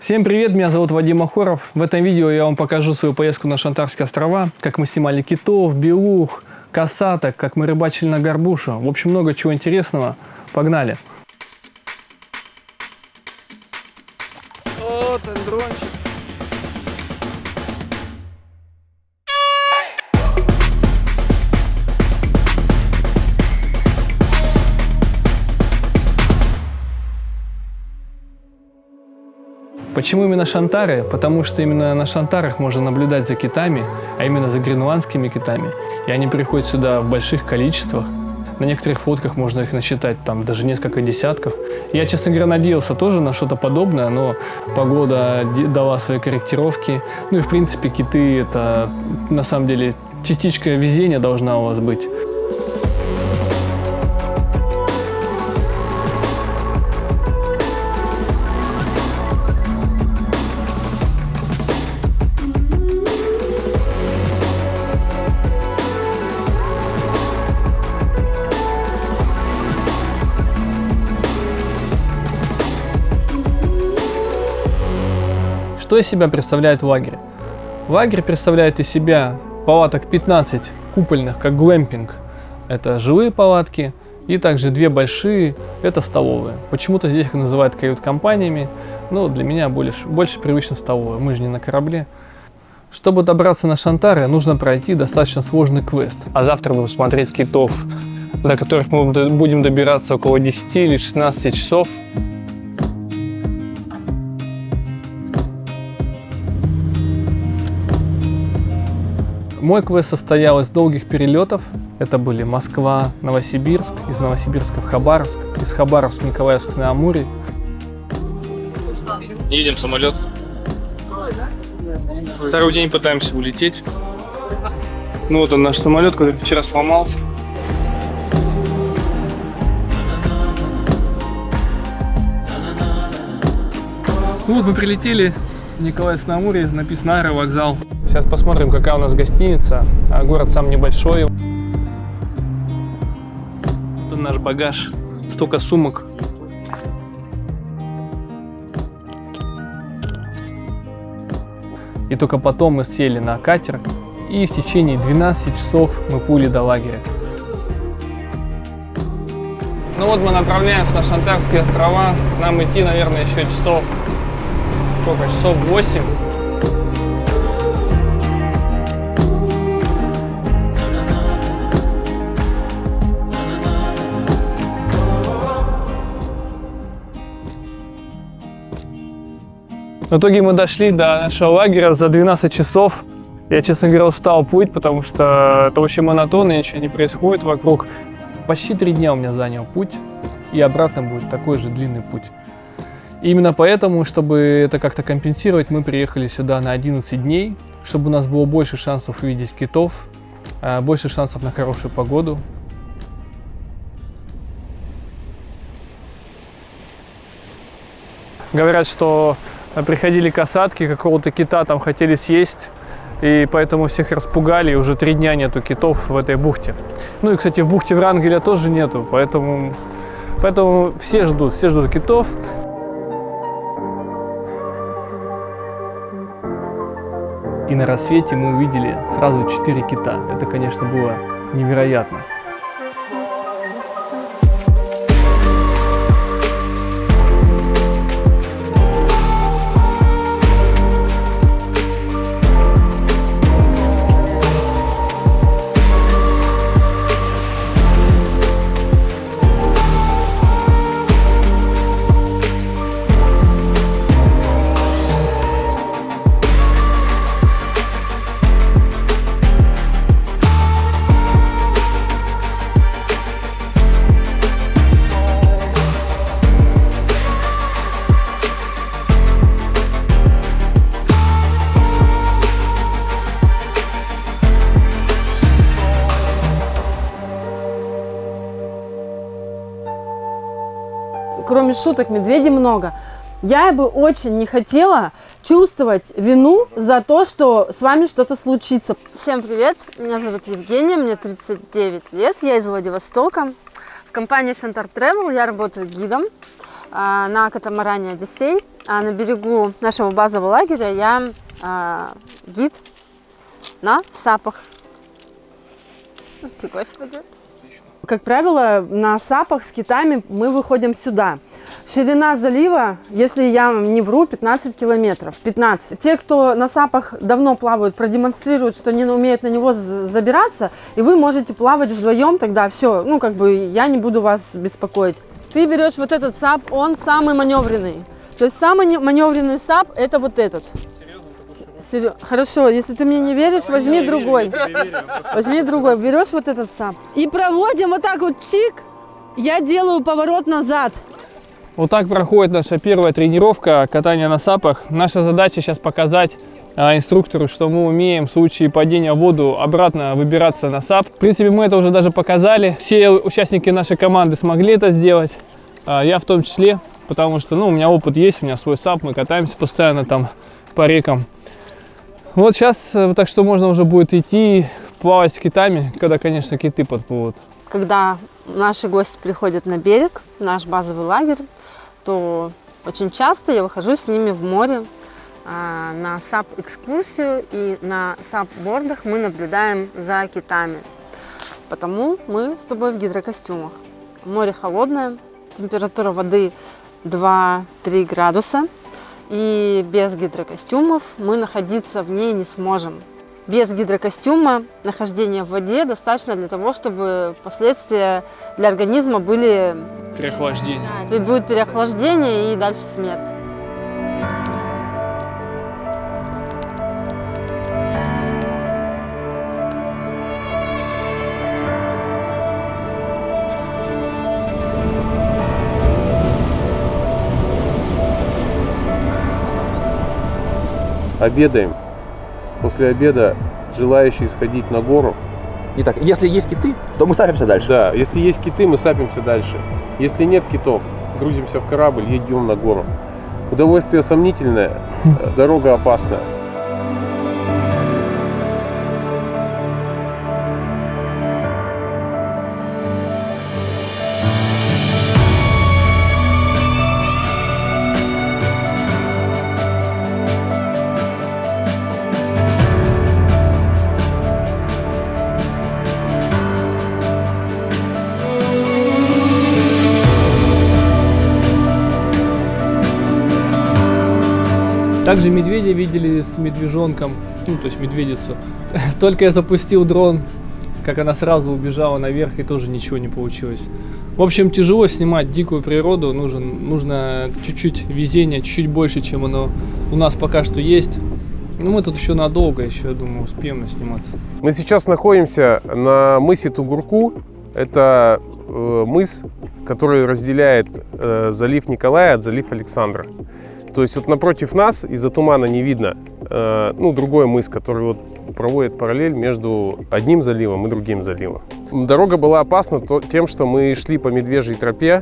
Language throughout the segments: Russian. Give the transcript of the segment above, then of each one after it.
Всем привет, меня зовут Вадим Охоров. В этом видео я вам покажу свою поездку на Шантарские острова, как мы снимали китов, белух, косаток, как мы рыбачили на горбушу. В общем, много чего интересного. Погнали! Вот он, дрончик. Почему именно Шантары? Потому что именно на Шантарах можно наблюдать за китами, а именно за гренландскими китами. И они приходят сюда в больших количествах. На некоторых фотках можно их насчитать, там даже несколько десятков. Я, честно говоря, надеялся тоже на что-то подобное, но погода дала свои корректировки. Ну и, в принципе, киты – это, на самом деле, частичка везения должна у вас быть. Что из себя представляет лагерь? Лагерь представляет из себя палаток 15 купольных, как глэмпинг. Это жилые палатки, и также две большие, это столовые. Почему-то здесь их называют кают-компаниями, но для меня больше привычно столовые, мы же не на корабле. Чтобы добраться на Шантары, нужно пройти достаточно сложный квест. А завтра будем смотреть китов, до которых мы будем добираться около 10 или 16 часов. Мой квест состоял из долгих перелетов. Это были Москва, Новосибирск, из Новосибирска в Хабаровск, из Хабаровска в Николаевск на Амуре. Едем в самолет. Второй день пытаемся улететь. Ну вот он, наш самолет, который вчера сломался. Ну вот мы прилетели в Николаевск на Амуре, написано аэровокзал. Сейчас посмотрим, какая у нас гостиница. Город сам небольшой. Тут наш багаж. Столько сумок. И только потом мы сели на катер. И в течение 12 часов мы плыли до лагеря. Ну вот мы направляемся на Шантарские острова. Нам идти, наверное, еще часов... Сколько? Часов 8. В итоге мы дошли до нашего лагеря за 12 часов. Я, честно говоря, устал плыть, потому что это очень монотонно, ничего не происходит вокруг. Почти 3 дня у меня занял путь, и обратно будет такой же длинный путь. И именно поэтому, чтобы это как-то компенсировать, мы приехали сюда на 11 дней, чтобы у нас было больше шансов увидеть китов, больше шансов на хорошую погоду. Говорят, что приходили касатки, какого-то кита там хотели съесть, и поэтому всех распугали, и уже 3 дня нету китов в этой бухте. Ну и, кстати, в бухте Врангеля тоже нету, поэтому все ждут китов. И на рассвете мы увидели сразу 4 кита. Это, конечно, было невероятно. Кроме шуток, медведей много. Я бы очень не хотела чувствовать вину за то, что с вами что-то случится. Всем привет, меня зовут Евгения, мне 39 лет, я из Владивостока. В компании Шантар Travel я работаю гидом. на катамаране «Одиссей», а на берегу нашего базового лагеря я гид на сапах. Господи. Как правило, на сапах с китами мы выходим сюда. Ширина залива, если я не вру, 15 километров. 15. Те, кто на сапах давно плавают, продемонстрируют, что они умеют на него забираться, и вы можете плавать вдвоем, тогда все, ну как бы я не буду вас беспокоить. Ты берешь вот этот сап, он самый маневренный. То есть самый маневренный сап – это вот этот. Хорошо, если ты мне не веришь, возьми другой. Возьми другой, берешь вот этот сап. И проводим вот так вот чик, я делаю поворот назад. Вот так проходит наша первая тренировка катания на сапах. Наша задача сейчас показать инструктору, что мы умеем в случае падения в воду обратно выбираться на сап. В принципе, мы это уже даже показали. Все участники нашей команды смогли это сделать. Я в том числе, потому что у меня опыт есть, у меня свой сап, мы катаемся постоянно там по рекам. Вот сейчас, так что можно уже будет идти плавать с китами, когда, конечно, киты подплывут. Когда наши гости приходят на берег, в наш базовый лагерь, то очень часто я выхожу с ними в море на сап-экскурсию, и на сап-бордах мы наблюдаем за китами. Потому мы с тобой в гидрокостюмах. Море холодное, температура воды 2-3 градуса. И без гидрокостюмов мы находиться в ней не сможем. Без гидрокостюма нахождение в воде достаточно для того, чтобы последствия для организма были... Переохлаждение. Да, будет переохлаждение и дальше смерть. Обедаем. После обеда желающие сходить на гору. Итак, если есть киты, то мы сапимся дальше. Да, если есть киты, мы сапимся дальше. Если нет китов, грузимся в корабль и идем на гору. Удовольствие сомнительное, дорога опасная. Также медведя видели с медвежонком, то есть медведицу. Только я запустил дрон, как она сразу убежала наверх, и тоже ничего не получилось. В общем, тяжело снимать дикую природу, нужно чуть-чуть везения, чуть-чуть больше, чем оно у нас пока что есть. Но мы тут еще надолго, я думаю, успеем сниматься. Мы сейчас находимся на мысе Тугурку. Это мыс, который разделяет залив Николая от залива Александра. То есть вот напротив нас, из-за тумана не видно, другой мыс, который вот проводит параллель между одним заливом и другим заливом. Дорога была опасна тем, что мы шли по медвежьей тропе,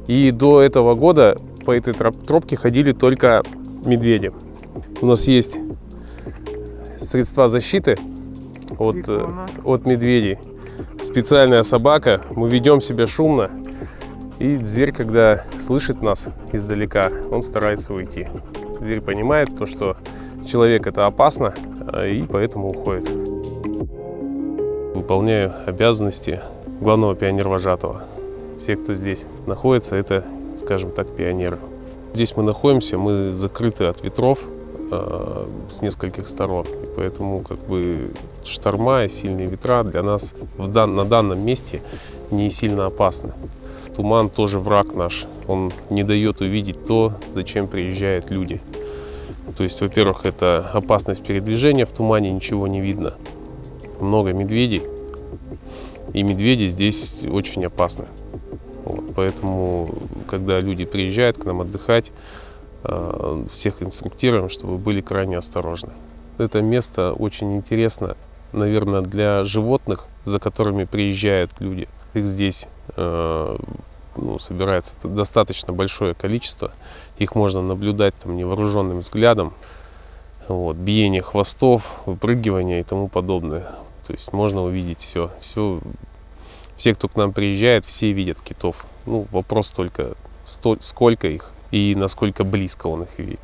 и до этого года по этой тропке ходили только медведи. У нас есть средства защиты от медведей. Специальная собака, мы ведем себя шумно. И зверь, когда слышит нас издалека, он старается уйти. Зверь понимает, что человек это опасно, и поэтому уходит. Выполняю обязанности главного пионер-вожатого. Все, кто здесь находится, это, скажем так, пионеры. Здесь мы находимся, мы закрыты от ветров с нескольких сторон. И поэтому шторма и сильные ветра для нас на данном месте не сильно опасны. Туман тоже враг наш, он не дает увидеть то, зачем приезжают люди. То есть, во-первых, это опасность передвижения, в тумане ничего не видно. Много медведей, и медведи здесь очень опасны. Поэтому, когда люди приезжают к нам отдыхать, всех инструктируем, чтобы были крайне осторожны. Это место очень интересно, наверное, для животных, за которыми приезжают люди. Их здесь собирается достаточно большое количество. Их можно наблюдать невооруженным взглядом. Биение хвостов, выпрыгивание и тому подобное. То есть можно увидеть все. Все, кто к нам приезжает, все видят китов. Вопрос только сколько их и насколько близко он их видит.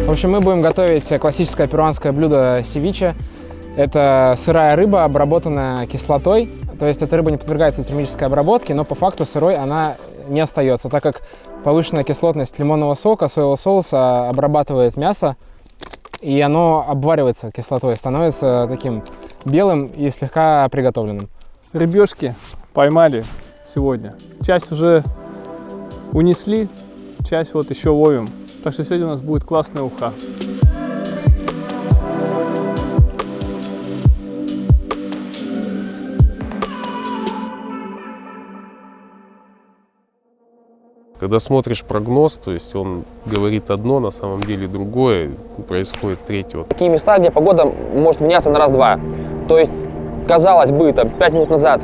В общем, мы будем готовить классическое перуанское блюдо севиче. Это сырая рыба, обработанная кислотой. То есть эта рыба не подвергается термической обработке, но по факту сырой она не остается, так как повышенная кислотность лимонного сока, соевого соуса обрабатывает мясо, и оно обваривается кислотой, становится таким белым и слегка приготовленным. Рыбешки поймали сегодня. Часть уже унесли, часть вот еще ловим. Так что сегодня у нас будет классная уха. Когда смотришь прогноз, то есть он говорит одно, на самом деле другое, происходит третье. Такие места, где погода может меняться на раз-два. То есть, казалось бы, там, 5 минут назад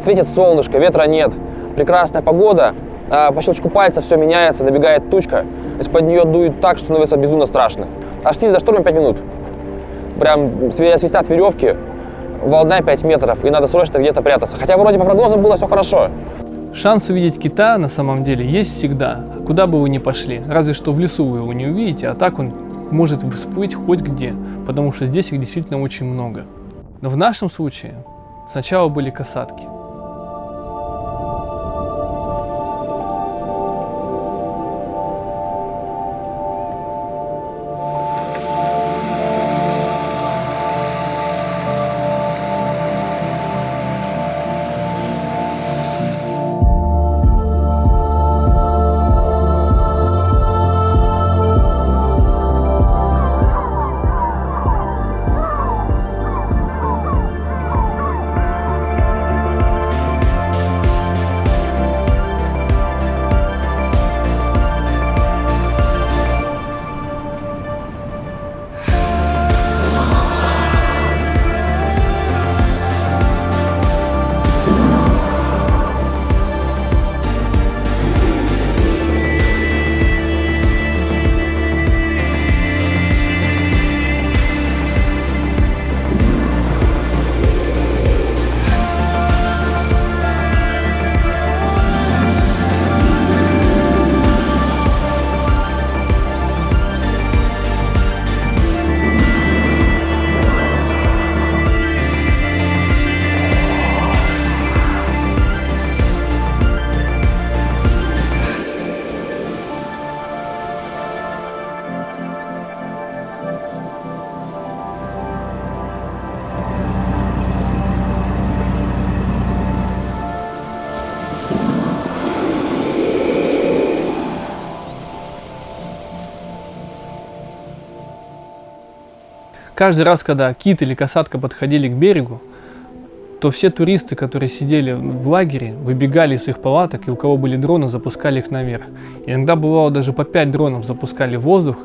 светит солнышко, ветра нет, прекрасная погода, а по щелчку пальца все меняется, набегает тучка, из-под нее дует так, что становится безумно страшно. От штиля до шторма 5 минут. Прям свистят веревки, волна 5 метров, и надо срочно где-то прятаться. Хотя вроде по прогнозам было все хорошо. Шанс увидеть кита на самом деле есть всегда, куда бы вы ни пошли. Разве что в лесу вы его не увидите, а так он может всплыть хоть где, потому что здесь их действительно очень много. Но в нашем случае сначала были касатки. Каждый раз, когда кит или касатка подходили к берегу, то все туристы, которые сидели в лагере, выбегали из их палаток, и у кого были дроны, запускали их наверх. Иногда бывало даже по 5 дронов запускали в воздух,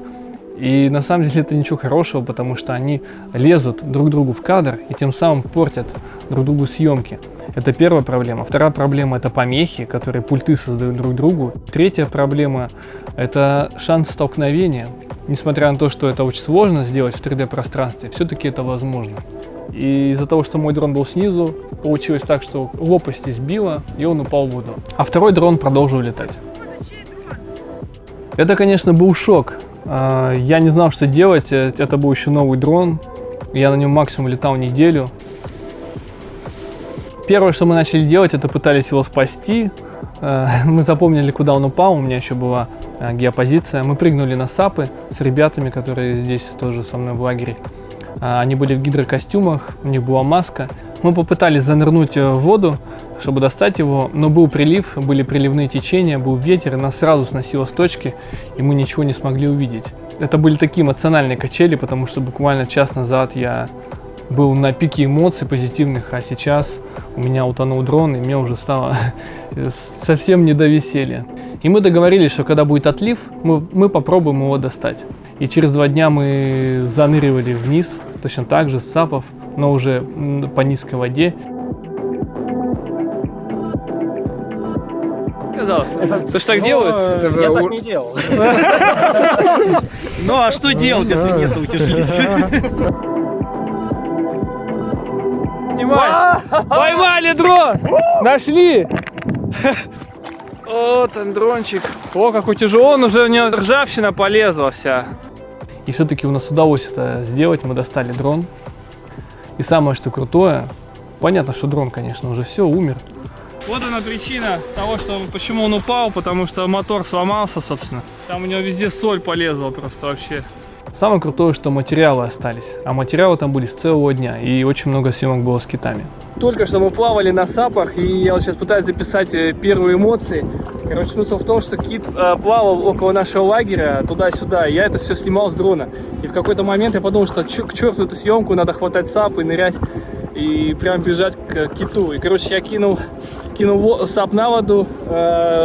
и на самом деле это ничего хорошего, потому что они лезут друг другу в кадр и тем самым портят друг другу съемки. Это первая проблема. Вторая проблема — это помехи, которые пульты создают друг другу. Третья проблема — это шанс столкновения. Несмотря на то, что это очень сложно сделать в 3D-пространстве, все-таки это возможно. И из-за того, что мой дрон был снизу, получилось так, что лопасти сбило, и он упал в воду. А второй дрон продолжил летать. Это, конечно, был шок. Я не знал, что делать. Это был еще новый дрон. Я на нем максимум летал неделю. Первое, что мы начали делать, это пытались его спасти. Мы запомнили, куда он упал, у меня еще была геопозиция. Мы прыгнули на сапы с ребятами, которые здесь тоже со мной в лагере. Они были в гидрокостюмах, у них была маска. Мы попытались занырнуть в воду, чтобы достать его, но был прилив, были приливные течения, был ветер, и нас сразу сносило с точки, и мы ничего не смогли увидеть. Это были такие эмоциональные качели, потому что буквально час назад я был на пике эмоций позитивных, а сейчас у меня утонул дрон, и мне уже стало совсем не до веселья. И мы договорились, что когда будет отлив, мы попробуем его достать. И через 2 дня мы заныривали вниз, точно так же с сапов, но уже по низкой воде. Ты что так делают? Я так не делал. Ну а что делать, если нет утешителя? Поймали дрон! Нашли! Вот он, дрончик. О, какой тяжелый, он уже, у него ржавчина полезла вся. И все-таки у нас удалось это сделать, мы достали дрон. И самое, что крутое, понятно, что дрон, конечно, уже все, умер. Вот она причина того, почему он упал, потому что мотор сломался, собственно. Там у него везде соль полезла просто вообще. Самое крутое, что материалы остались. А материалы там были с целого дня, и очень много съемок было с китами. Только что мы плавали на сапах, и я вот сейчас пытаюсь записать первые эмоции. Короче, смысл в том, что кит плавал около нашего лагеря, туда-сюда, и я это все снимал с дрона. И в какой-то момент я подумал, что к черту эту съемку, надо хватать сапы, нырять и прям бежать к киту. И, короче, я кинул сап на воду,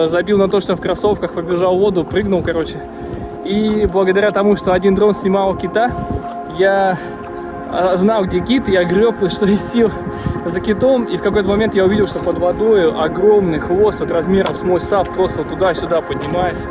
забил на то, что в кроссовках, побежал в воду, прыгнул, короче. И благодаря тому, что один дрон снимал кита, я знал, где кит, я греб, что из сил за китом, и в какой-то момент я увидел, что под водой огромный хвост вот размером с мой сап просто вот туда-сюда поднимается.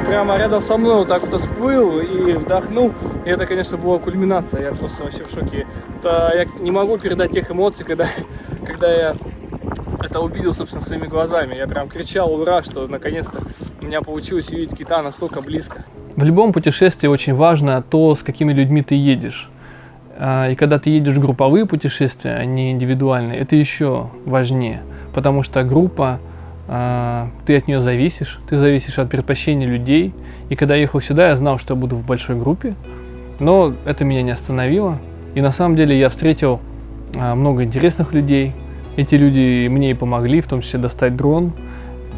Прямо рядом со мной вот так вот всплыл и вдохнул. И это, конечно, была кульминация. Я просто вообще в шоке. Это я не могу передать тех эмоций, когда я это увидел, собственно, своими глазами. Я прям кричал ура, что наконец-то у меня получилось увидеть кита настолько близко. В любом путешествии очень важно то, с какими людьми ты едешь. И когда ты едешь в групповые путешествия, а не индивидуальные, это еще важнее. Потому что группа, ты от нее зависишь, ты зависишь от предпочтений людей. И когда я ехал сюда, я знал, что я буду в большой группе, но это меня не остановило. И на самом деле я встретил много интересных людей. Эти люди мне и помогли, в том числе достать дрон.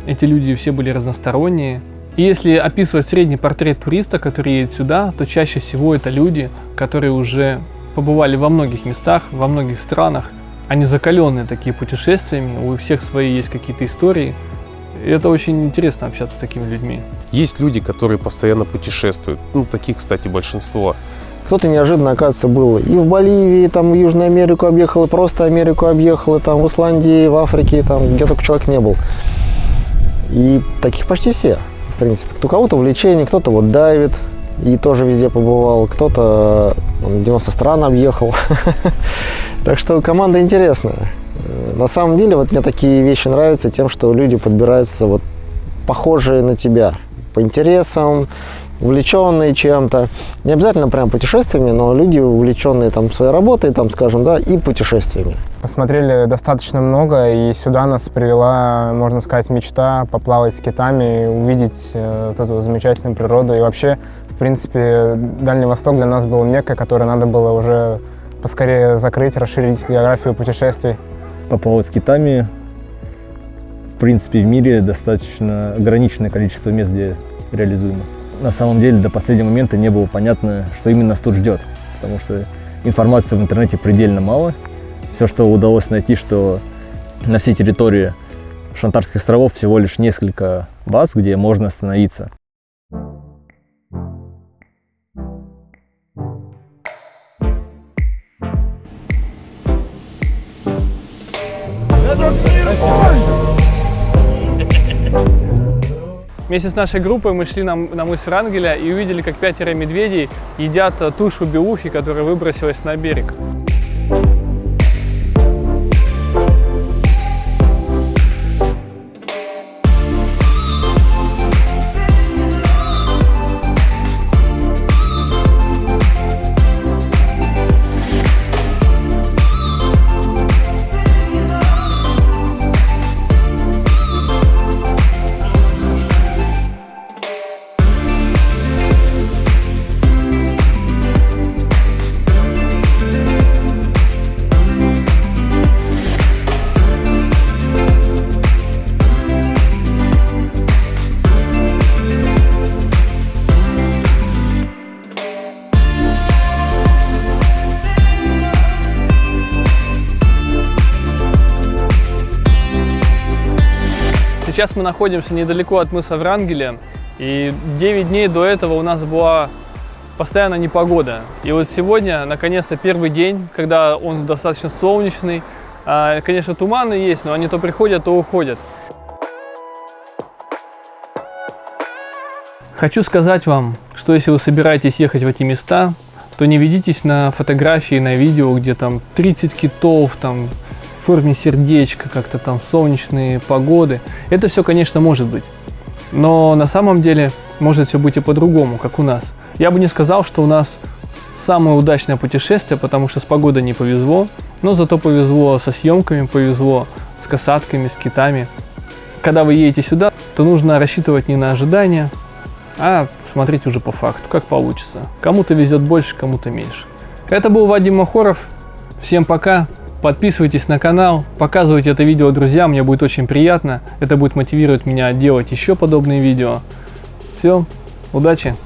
Эти люди все были разносторонние. И если описывать средний портрет туриста, который едет сюда, то чаще всего это люди, которые уже побывали во многих местах, во многих странах. Они закаленные такие путешествиями, у всех свои есть какие-то истории. И это очень интересно общаться с такими людьми. Есть люди, которые постоянно путешествуют. Ну, таких, кстати, большинство. Кто-то неожиданно, оказывается, был и в Боливии, там, в Южную Америку объехал, и просто Америку объехал, и там в Исландии, в Африке, там, где только человек не был. И таких почти все, в принципе. У кого-то увлечение, кто-то вот дайвит и тоже везде побывал, кто-то 90 стран объехал. Так что команда интересная. На самом деле, вот мне такие вещи нравятся тем, что люди подбираются вот похожие на тебя по интересам, увлеченные чем-то. Не обязательно прям путешествиями, но люди, увлеченные там своей работой, там, скажем, да, и путешествиями. Посмотрели достаточно много, и сюда нас привела, можно сказать, мечта поплавать с китами, увидеть вот эту замечательную природу. И вообще, в принципе, Дальний Восток для нас был меккой, которую надо было уже поскорее закрыть, расширить географию путешествий. Поплавать с китами, в принципе, в мире достаточно ограниченное количество мест, где реализуемо. На самом деле, до последнего момента не было понятно, что именно нас тут ждет, потому что информации в интернете предельно мало. Все, что удалось найти, что на всей территории Шантарских островов всего лишь несколько баз, где можно остановиться. Вместе с нашей группой мы шли на мыс Врангеля и увидели, как 5 медведей едят тушу белухи, которая выбросилась на берег. Сейчас мы находимся недалеко от мыса Врангеля, и 9 дней до этого у нас была постоянно непогода. И вот сегодня, наконец-то, первый день, когда он достаточно солнечный. Конечно, туманы есть, но они то приходят, то уходят. Хочу сказать вам, что если вы собираетесь ехать в эти места, то не ведитесь на фотографии, на видео, где там 30 китов, там в форме сердечка, как-то там солнечные погоды. Это все, конечно, может быть. Но на самом деле может все быть и по-другому, как у нас. Я бы не сказал, что у нас самое удачное путешествие, потому что с погодой не повезло, но зато повезло со съемками, повезло с касатками, с китами. Когда вы едете сюда, то нужно рассчитывать не на ожидания, а смотреть уже по факту, как получится. Кому-то везет больше, кому-то меньше. Это был Вадим Махоров. Всем пока. Подписывайтесь на канал, показывайте это видео друзьям, мне будет очень приятно. Это будет мотивировать меня делать еще подобные видео. Все, удачи!